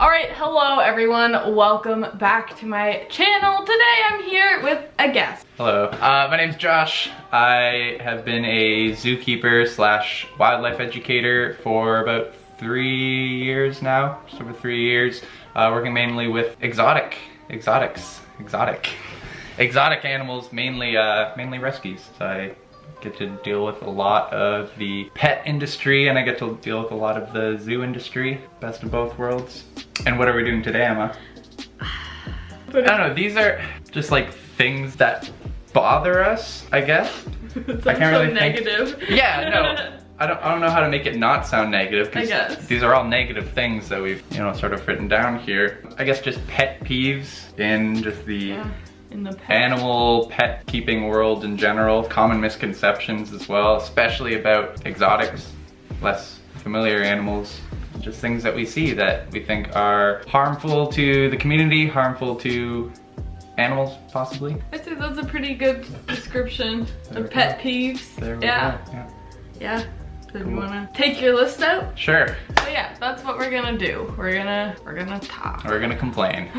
Alright, hello everyone, welcome back to my channel. Today I'm here with a guest. Hello, my name's Josh. I have been a zookeeper slash wildlife educator for about 3 years now, just over 3 years, working mainly with exotic animals, mainly rescues. So I get to deal with a lot of the pet industry and I get to deal with a lot of the zoo industry. Best of both worlds. And what are we doing today, Emma? I don't know, these are just like things that bother us, I guess. I can't really negative. Yeah, no. I don't know how to make it not sound negative, because these are all negative things that we've, sort of written down here. I guess just pet peeves in just the animal pet keeping world in general. Common misconceptions as well, especially about exotics, less familiar animals. Just things that we see that we think are harmful to the community, harmful to animals, possibly. I'd say that's a pretty good description of pet peeves. There we go. Yeah. So do you wanna take your list out? Sure. So yeah, that's what we're gonna do. We're gonna talk. We're gonna complain.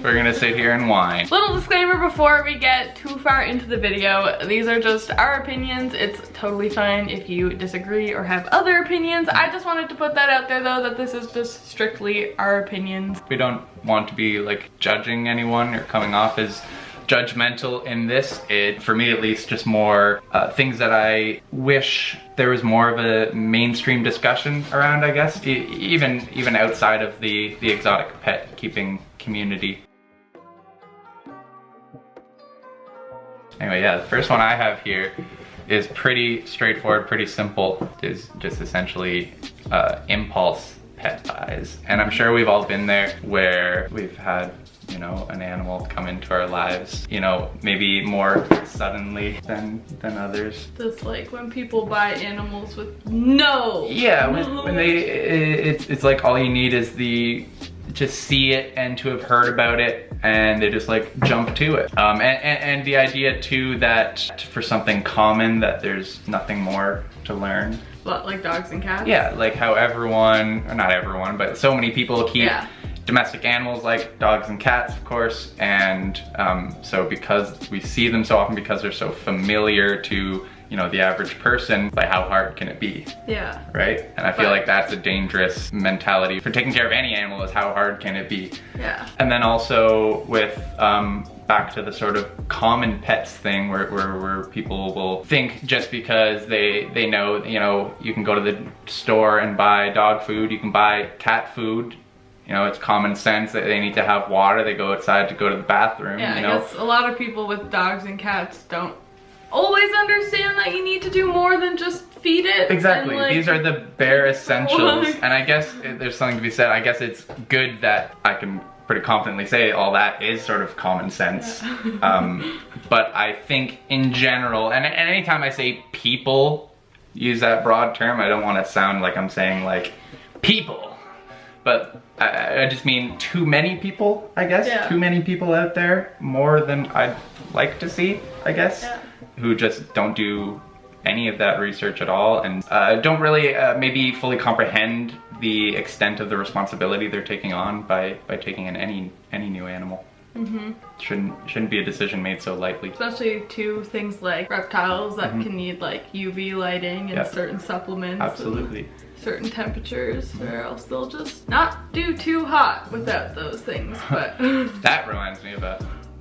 We're gonna sit here and whine. Little disclaimer before we get too far into the video. These are just our opinions. It's totally fine if you disagree or have other opinions. I just wanted to put that out there though, that this is just strictly our opinions. We don't want to be like judging anyone or coming off as judgmental in this. For me at least, just more things that I wish there was more of a mainstream discussion around, I guess, even outside of the exotic pet keeping community. Anyway, yeah, the first one I have here is pretty straightforward, pretty simple. It's just essentially impulse pet buys. And I'm sure we've all been there where we've had an animal come into our lives, maybe more suddenly than others. Just like when people buy animals with no. Yeah, when it's like all you need is to see it and to have heard about it, and they just like jump to it. And the idea too that for something common that there's nothing more to learn. What, like dogs and cats? Yeah, like how everyone, or not everyone, but so many people keep domestic animals like dogs and cats, of course, and so because we see them so often, because they're so familiar to the average person, like how hard can it be? Yeah. Right? And I feel like that's a dangerous mentality for taking care of any animal, is how hard can it be? Yeah. And then also with back to the sort of common pets thing where people will think just because they know, you can go to the store and buy dog food, you can buy cat food. It's common sense that they need to have water, they go outside to go to the bathroom. Yeah, I guess a lot of people with dogs and cats don't always understand that you need to do more than just feed it. Exactly, and, these are the bare essentials. And I guess there's something to be said. I guess it's good that I can pretty confidently say all that is sort of common sense. But I think in general, and anytime I say people use that broad term, I don't want to sound like I'm saying like people. But I just mean too many people, I guess. Yeah. Too many people out there, more than I'd like to see, I guess, who just don't do any of that research at all and don't really maybe fully comprehend the extent of the responsibility they're taking on by taking in any new animal. Shouldn't be a decision made so lightly. Especially to things like reptiles that can need like UV lighting and certain supplements. Absolutely. Certain temperatures, or else they'll just not do too hot without those things. But that reminds me of a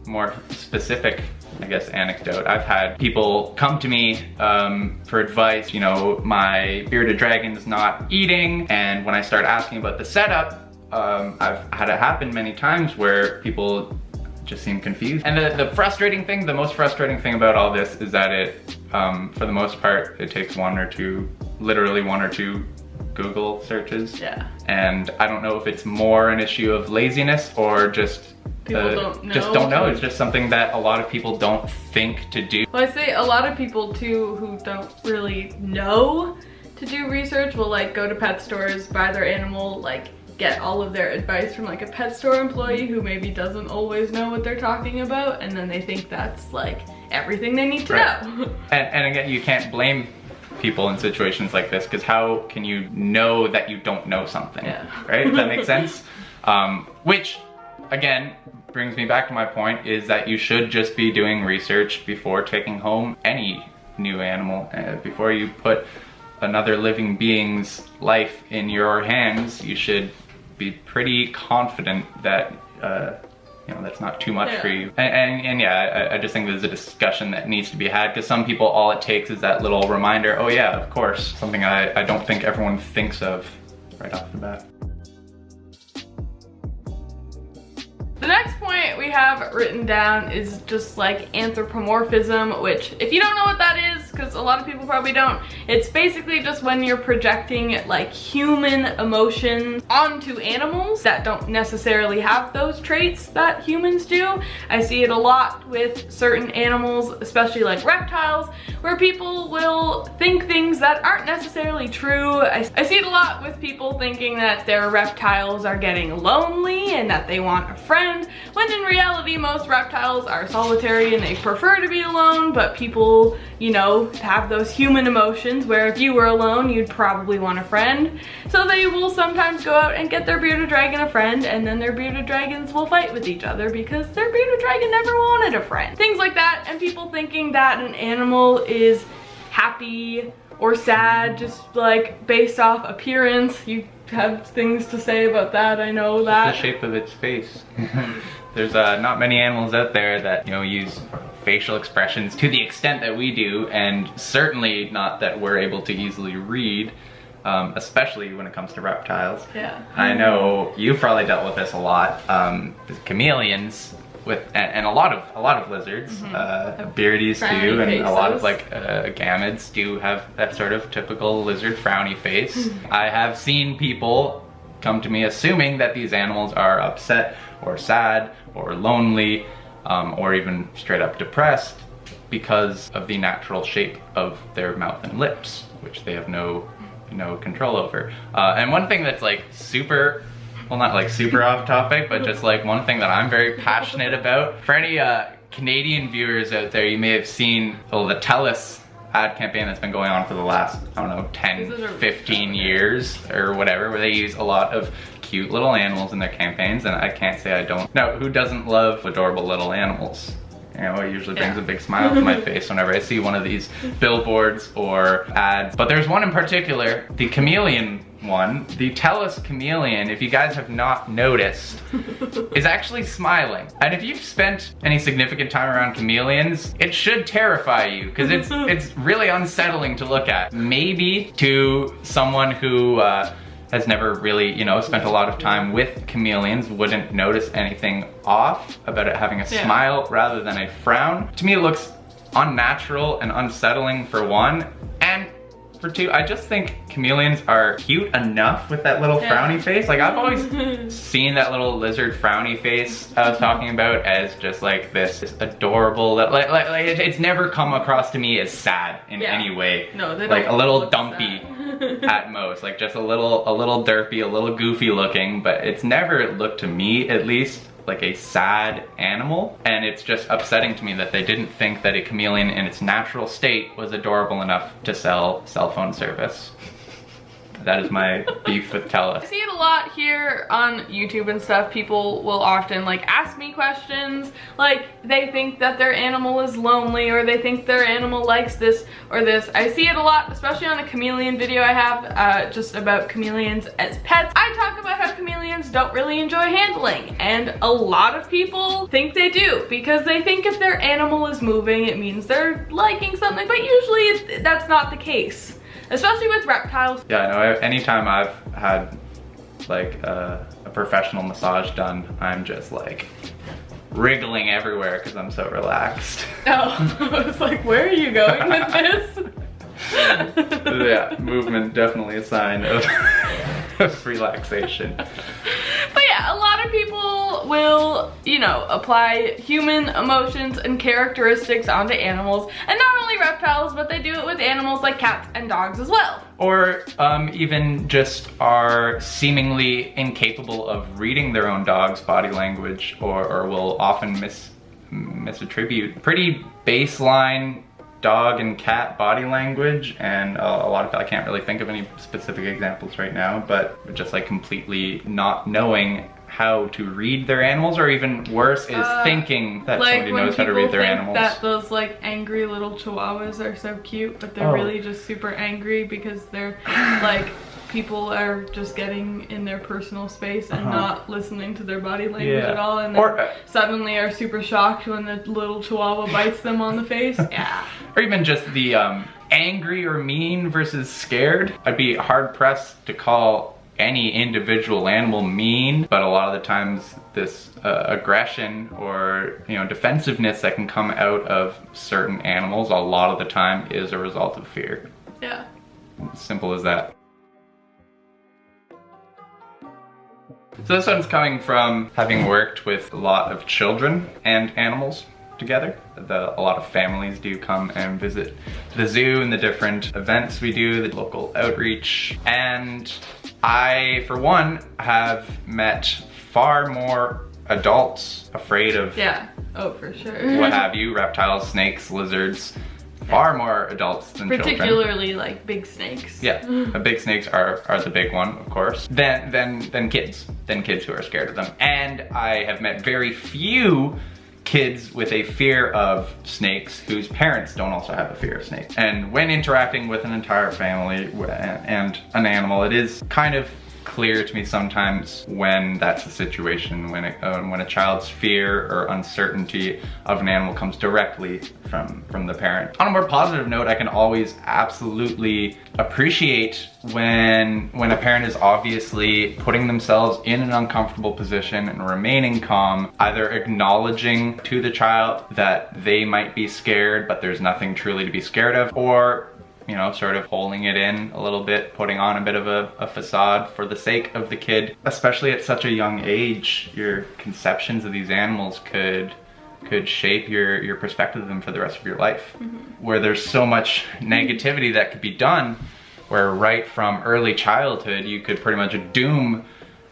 more specific, I guess, anecdote. I've had people come to me for advice. My bearded dragon's not eating, and when I start asking about the setup, I've had it happen many times where people just seem confused. And the most frustrating thing about all this is that it, for the most part, it takes literally one or two Google searches. Yeah. And I don't know if it's more an issue of laziness or just people don't know. It's just something that a lot of people don't think to do. Well, I say a lot of people too who don't really know to do research will like go to pet stores, buy their animal, like get all of their advice from like a pet store employee who maybe doesn't always know what they're talking about, and then they think that's like everything they need to know. And again, you can't blame people in situations like this, because how can you know that you don't know something, Yeah. right? Does that make sense? Which, again, brings me back to my point, is that you should just be doing research before taking home any new animal. Before you put another living being's life in your hands, you should be pretty confident that you know, that's not too much for you. And yeah, I just think there's a discussion that needs to be had, because some people, all it takes is that little reminder, oh yeah, of course, something I don't think everyone thinks of right off the bat. The next point we have written down is just like anthropomorphism, which if you don't know what that is, because a lot of people probably don't, it's basically just when you're projecting like human emotions onto animals that don't necessarily have those traits that humans do. I see it a lot with certain animals, especially like reptiles, where people will think things that aren't necessarily true. I see it a lot with people thinking that their reptiles are getting lonely and that they want a friend, when in reality most reptiles are solitary and they prefer to be alone, but people, you know, have those human emotions where if you were alone you'd probably want a friend. So they will sometimes go out and get their bearded dragon a friend, and then their bearded dragons will fight with each other because their bearded dragon never wanted a friend. Things like that, and people thinking that an animal is happy or sad just like based off appearance. You have things to say about that, I know that. The shape of its face. There's not many animals out there that, you know, use facial expressions to the extent that we do, and certainly not that we're able to easily read, especially when it comes to reptiles. Yeah. I know you've probably dealt with this a lot. Chameleons and a lot of lizards, beardies too, and a lot of like gamids do have that sort of typical lizard frowny face. I have seen people come to me assuming that these animals are upset or sad or lonely, or even straight up depressed because of the natural shape of their mouth and lips, which they have no control over. And one thing that's like super, well, not like super off topic, but just like one thing that I'm very passionate about. For any Canadian viewers out there, you may have seen the TELUS ad campaign that's been going on for the last, I don't know, 10, 15 years or whatever, where they use a lot of cute little animals in their campaigns, and I can't say I don't. Now, who doesn't love adorable little animals? You know, it usually brings a big smile to my face whenever I see one of these billboards or ads. But there's one in particular, the chameleon one, the TELUS chameleon, if you guys have not noticed, is actually smiling. And if you've spent any significant time around chameleons, it should terrify you, because it's really unsettling to look at. Maybe to someone who has never really, you know, spent a lot of time with chameleons, wouldn't notice anything off about it having a smile rather than a frown. To me, it looks unnatural and unsettling, for one, and for two, I just think chameleons are cute enough with that little frowny face. Like, I've always seen that little lizard frowny face I was talking about as just like this adorable, like it's never come across to me as sad in any way. No, they don't. Like a little dumpy at most, like just a little derpy, a little goofy looking, but it's never looked to me, at least, like a sad animal. And it's just upsetting to me that they didn't think that a chameleon in its natural state was adorable enough to sell cell phone service. That is my beef with TELUS. I see it a lot here on YouTube and stuff. People will often like ask me questions, like they think that their animal is lonely, or they think their animal likes this or this. I see it a lot, especially on a chameleon video I have just about chameleons as pets. I talk about how chameleons don't really enjoy handling, and a lot of people think they do, because they think if their animal is moving it means they're liking something, but usually that's not the case. Especially with reptiles. Yeah, no, anytime I've had like a professional massage done, I'm just like wriggling everywhere because I'm so relaxed. Oh, I was like, where are you going with this? Yeah, movement definitely a sign of relaxation. But yeah, a lot of people will, you know, apply human emotions and characteristics onto animals, and not only reptiles, but they do it with animals like cats and dogs as well. Or even just are seemingly incapable of reading their own dog's body language, or will often misattribute pretty baseline dog and cat body language, and a lot of, I can't really think of any specific examples right now, but just like completely not knowing how to read their animals, or even worse is thinking that like somebody knows how to read their animals. That those like angry little chihuahuas are so cute, but they're really just super angry because they're like people are just getting in their personal space and not listening to their body language at all, and suddenly are super shocked when the little chihuahua bites them on the face. Yeah. Or even just the angry or mean versus scared. I'd be hard pressed to call any individual animal mean, but a lot of the times this aggression or defensiveness that can come out of certain animals a lot of the time is a result of fear. Yeah. Simple as that. So this one's coming from having worked with a lot of children and animals together. A lot of families do come and visit the zoo and the different events we do, the local outreach. And I, for one, have met far more adults afraid of oh, for sure. what have you, reptiles, snakes, lizards, far more adults than children. Particularly like big snakes. Yeah, big snakes are the big one, of course. Then kids who are scared of them. And I have met very few kids with a fear of snakes whose parents don't also have a fear of snakes. And when interacting with an entire family and an animal, it is kind of clear to me sometimes when that's the situation, when a child's fear or uncertainty of an animal comes directly from the parent. On a more positive note, I can always absolutely appreciate when a parent is obviously putting themselves in an uncomfortable position and remaining calm, either acknowledging to the child that they might be scared but there's nothing truly to be scared of, or sort of holding it in a little bit, putting on a bit of a facade for the sake of the kid. Especially at such a young age, your conceptions of these animals could shape your perspective of them for the rest of your life. Where there's so much negativity that could be done, where right from early childhood you could pretty much doom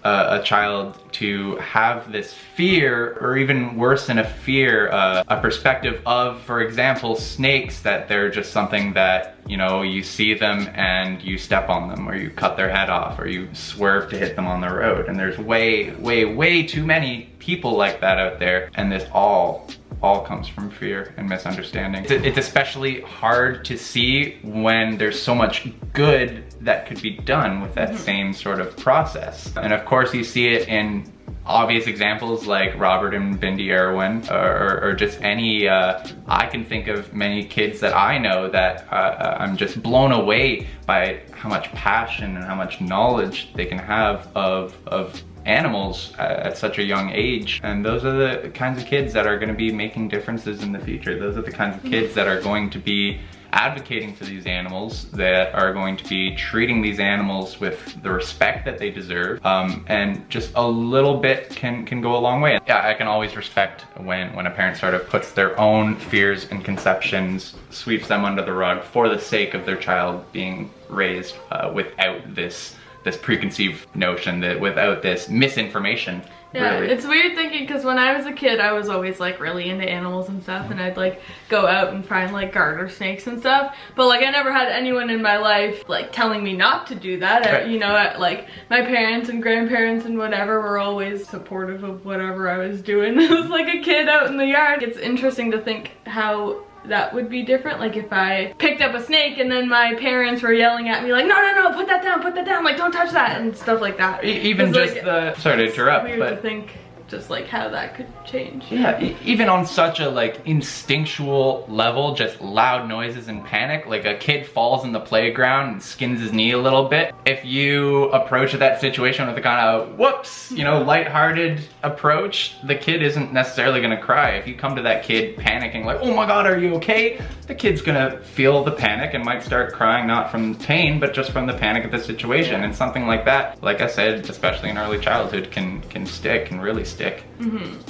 a child to have this fear, or even worse than a fear, a perspective of, for example, snakes, that they're just something that, you see them and you step on them, or you cut their head off, or you swerve to hit them on the road. And there's way too many people like that out there, and this all comes from fear and misunderstanding. It's especially hard to see when there's so much good that could be done with that same sort of process. And of course you see it in obvious examples like Robert and Bindi Irwin, or just any, I can think of many kids that I know that I'm just blown away by how much passion and how much knowledge they can have of animals at such a young age. And those are the kinds of kids that are going to be making differences in the future. Those are the kinds of kids that are going to be advocating for these animals, that are going to be treating these animals with the respect that they deserve, and just a little bit can go a long way. Yeah, I can always respect when a parent sort of puts their own fears and conceptions, sweeps them under the rug for the sake of their child being raised without this preconceived notion, that without this misinformation. Yeah, really. It's weird thinking, because when I was a kid, I was always like really into animals and stuff, and I'd like go out and find like garter snakes and stuff, but like I never had anyone in my life like telling me not to do that. Right. Like my parents and grandparents and whatever were always supportive of whatever I was doing as like a kid out in the yard. It's interesting to think how that would be different, like if I picked up a snake and then my parents were yelling at me like, no, put that down, like don't touch that, and stuff like that. Even just like, sorry to interrupt, weird to think just like how that could change. Yeah, even on such a like instinctual level, just loud noises and panic, like a kid falls in the playground and skins his knee a little bit. If you approach that situation with a kind of whoops, lighthearted approach, the kid isn't necessarily gonna cry. If you come to that kid panicking like, oh my god, are you okay? The kid's gonna feel the panic and might start crying, not from pain, but just from the panic of the situation. And something like that, like I said, especially in early childhood, can stick, can really stick.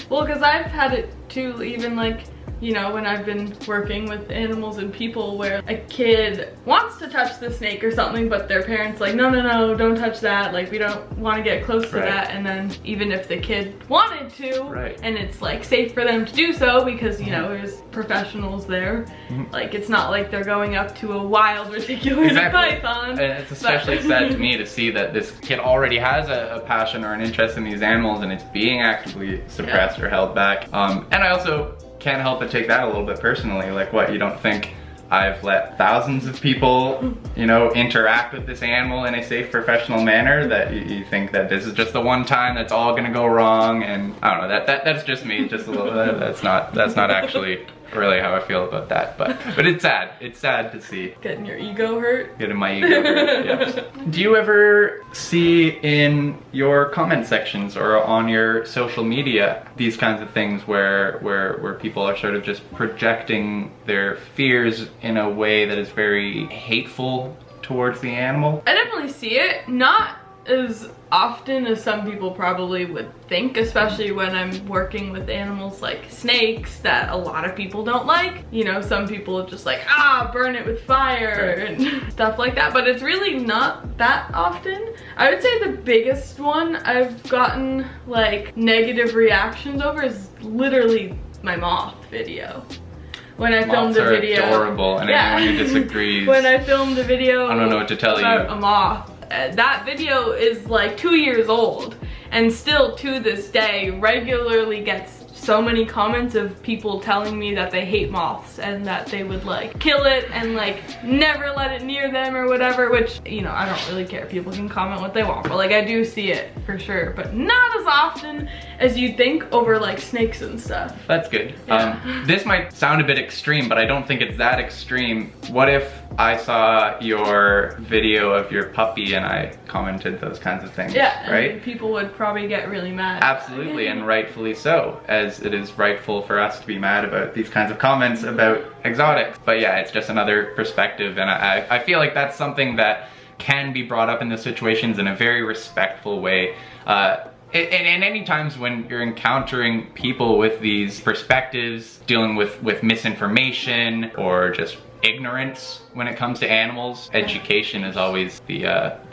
Well, because I've had it too, even like, you know, when I've been working with animals and people where a kid wants to touch the snake or something, but their parents like, no, no, no, don't touch that. Like, we don't want to get close to that. And then even if the kid wanted to, and it's like safe for them to do so because, you know, there's professionals there. Like, it's not like they're going up to a wild, ridiculous python. And it's especially sad to me to see that this kid already has a passion or an interest in these animals and it's being actively suppressed or held back. And I also can't help but take that a little bit personally. Like, what, you don't think I've let thousands of people, you know, interact with this animal in a safe, professional manner, that you think that this is just the one time that's all gonna go wrong? And I don't know, that's just me, just a little, that's not actually really how I feel about that, but it's sad to see. Getting your ego hurt? Getting my ego hurt, yes. Do you ever see in your comment sections or on your social media these kinds of things where people are sort of just projecting their fears in a way that is very hateful towards the animal? I definitely see it, not as often as some people probably would think, especially when I'm working with animals like snakes that a lot of people don't like. You know, some people are just like, burn it with fire and stuff like that, but it's really not that often. I would say the biggest one I've gotten like negative reactions over is literally my moth video. When I filmed the video. Moths are adorable, and anyone who disagrees. When I filmed a video I don't know what to tell about you. A moth. That video is like 2 years old and still to this day regularly gets so many comments of people telling me that they hate moths and that they would like kill it and like never let it near them or whatever, which, you know, I don't really care. People can comment what they want, but like I do see it for sure, but not as often as you'd think over like snakes and stuff. That's good. This might sound a bit extreme, but I don't think it's that extreme. What if I saw your video of your puppy and I commented those kinds of things? Yeah, right? And people would probably get really mad. Absolutely, and rightfully so, as it is rightful for us to be mad about these kinds of comments about exotics. But yeah, it's just another perspective, and I feel like that's something that can be brought up in those situations in a very respectful way. And any times when you're encountering people with these perspectives, dealing with misinformation or just ignorance when it comes to animals, education is always the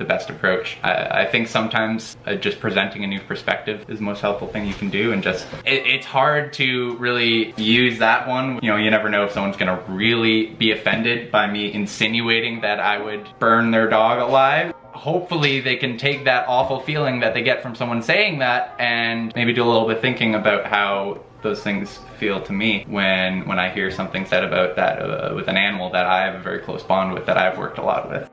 best approach. I think sometimes just presenting a new perspective is the most helpful thing you can do, and just it's hard to really use that one. You know, you never know if someone's gonna really be offended by me insinuating that I would burn their dog alive. Hopefully they can take that awful feeling that they get from someone saying that and maybe do a little bit thinking about how those things feel to me when I hear something said about that with an animal that I have a very close bond with, that I've worked a lot with.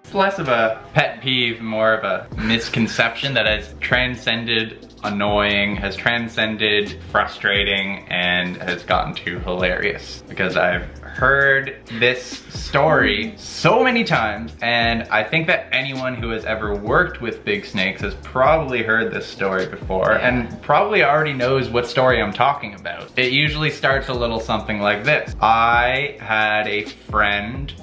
It's less of a pet peeve, more of a misconception that has transcended annoying, has transcended frustrating, and has gotten to hilarious. Because I've heard this story so many times, and I think that anyone who has ever worked with big snakes has probably heard this story before and probably already knows what story I'm talking about. It usually starts a little something like this. I had a friend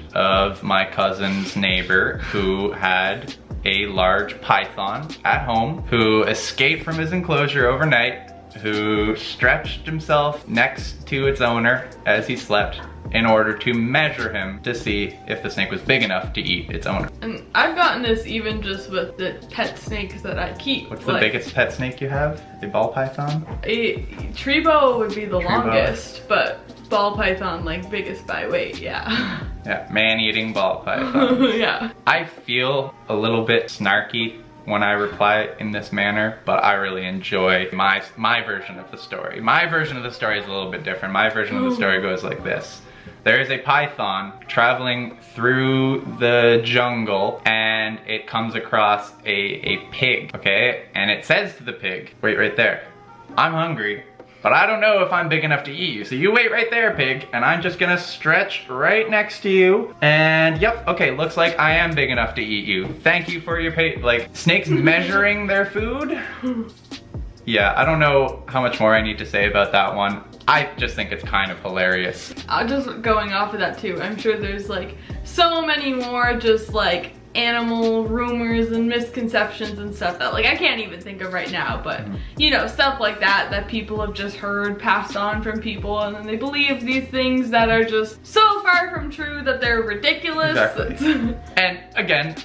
of my cousin's neighbor who had a large python at home, who escaped from his enclosure overnight, who stretched himself next to its owner as he slept in order to measure him to see if the snake was big enough to eat its owner. And I've gotten this even just with the pet snakes that I keep. What's the biggest pet snake you have? A ball python? A tree boa would be the longest, but ball python, like biggest by weight, yeah. Yeah, man-eating ball python. Yeah. I feel a little bit snarky when I reply in this manner, but I really enjoy my version of the story. My version of the story is a little bit different. My version of the story goes like this. There is a python traveling through the jungle, and it comes across a pig, okay? And it says to the pig, wait right there, I'm hungry, but I don't know if I'm big enough to eat you. So you wait right there, pig, and I'm just gonna stretch right next to you. And yep, okay, looks like I am big enough to eat you. Thank you for your like, snakes measuring their food? Yeah, I don't know how much more I need to say about that one. I just think it's kind of hilarious. Just going off of that too, I'm sure there's like so many more just like animal rumors and misconceptions and stuff that like I can't even think of right now, but you know, stuff like that people have just heard passed on from people, and then they believe these things that are just so far from true that they're ridiculous. Exactly. And again,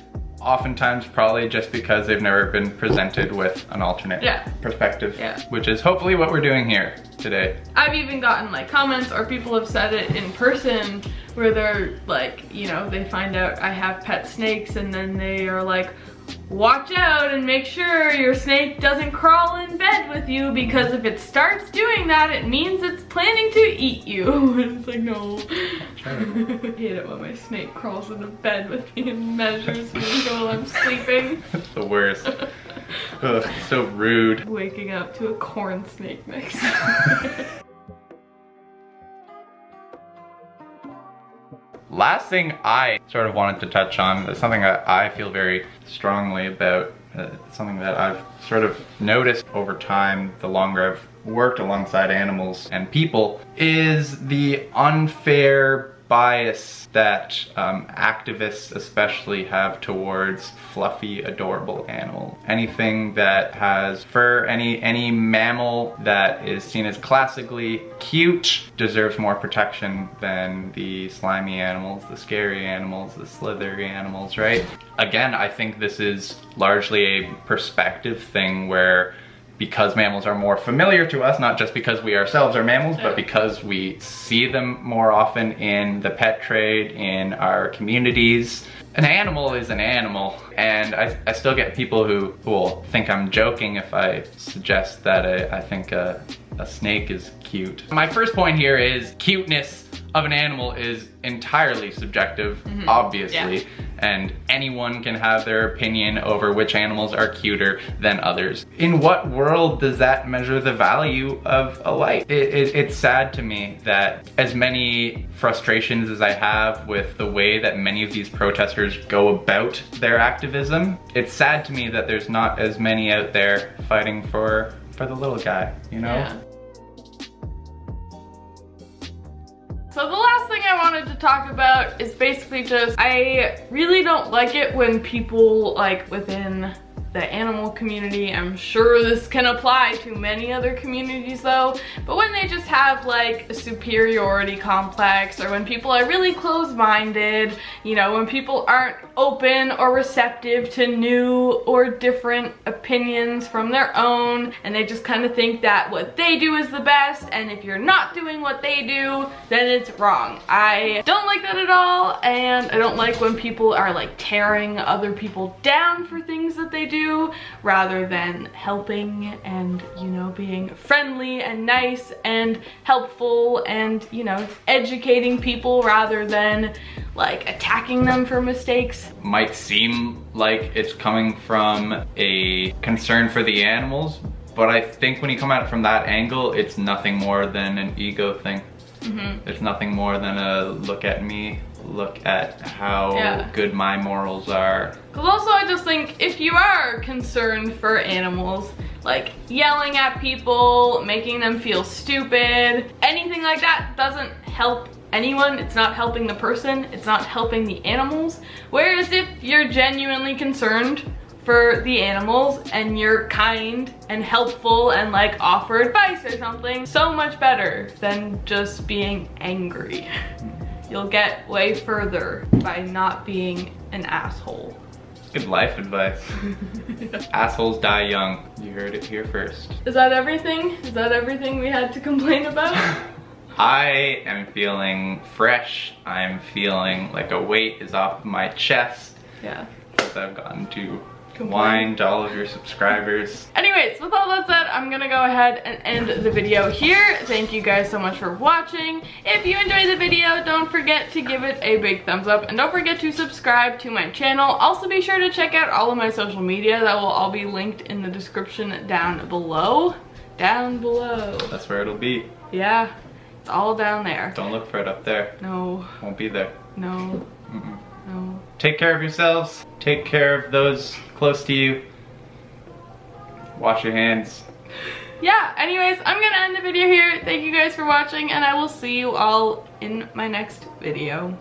oftentimes probably just because they've never been presented with an alternate perspective, which is hopefully what we're doing here today. I've even gotten like comments, or people have said it in person, where they're like, you know, they find out I have pet snakes, and then they are like, watch out and make sure your snake doesn't crawl in bed with you, because if it starts doing that, it means it's planning to eat you. And it's like, no. I hate it when my snake crawls into bed with me and measures me while I'm sleeping. That's the worst. Ugh, so rude. Waking up to a corn snake mix. Last thing I sort of wanted to touch on is something that I feel very strongly about, something that I've sort of noticed over time the longer I've worked alongside animals and people, is the unfair bias that activists especially have towards fluffy, adorable animals. Anything that has fur, any mammal that is seen as classically cute deserves more protection than the slimy animals, the scary animals, the slithery animals, right? Again, I think this is largely a perspective thing where, because mammals are more familiar to us, not just because we ourselves are mammals, but because we see them more often in the pet trade, in our communities. An animal is an animal, and I still get people who will think I'm joking if I suggest that I think a snake is cute. My first point here is cuteness of an animal is entirely subjective, obviously, and anyone can have their opinion over which animals are cuter than others. In what world does that measure the value of a life? It's sad to me that as many frustrations as I have with the way that many of these protesters go about their activism, it's sad to me that there's not as many out there fighting for the little guy, you know? Yeah. So the last thing I wanted to talk about is basically just, I really don't like it when people like within the animal community, I'm sure this can apply to many other communities though, but when they just have like a superiority complex, or when people are really closed-minded, you know, when people aren't open or receptive to new or different opinions from their own, and they just kind of think that what they do is the best, and if you're not doing what they do, then it's wrong. I don't like that at all, and I don't like when people are like tearing other people down for things that they do, rather than helping and, you know, being friendly and nice and helpful and, you know, educating people rather than like attacking them for mistakes. Might seem like it's coming from a concern for the animals, but I think when you come at it from that angle, it's nothing more than an ego thing. It's nothing more than a look at me, look at how good my morals are. Because also I just think if you are concerned for animals, like yelling at people, making them feel stupid, anything like that doesn't help anyone. It's not helping the person, it's not helping the animals. Whereas if you're genuinely concerned for the animals and you're kind and helpful and like offer advice or something, so much better than just being angry. You'll get way further by not being an asshole. Good life advice. Assholes die young. You heard it here first. Is that everything? Is that everything we had to complain about? I am feeling fresh. I'm feeling like a weight is off my chest. Yeah. Because I've gotten to whine to all of your subscribers. Anyways, with all that said, I'm gonna go ahead and end the video here. Thank you guys so much for watching. If you enjoyed the video, don't forget to give it a big thumbs up, and don't forget to subscribe to my channel. Also be sure to check out all of my social media. That will all be linked in the description down below. Down below. That's where it'll be. Yeah, it's all down there. Don't look for it up there. No. Won't be there. No. No. Take care of yourselves. Take care of those close to you. Wash your hands. Yeah, anyways, I'm gonna end the video here. Thank you guys for watching, and I will see you all in my next video.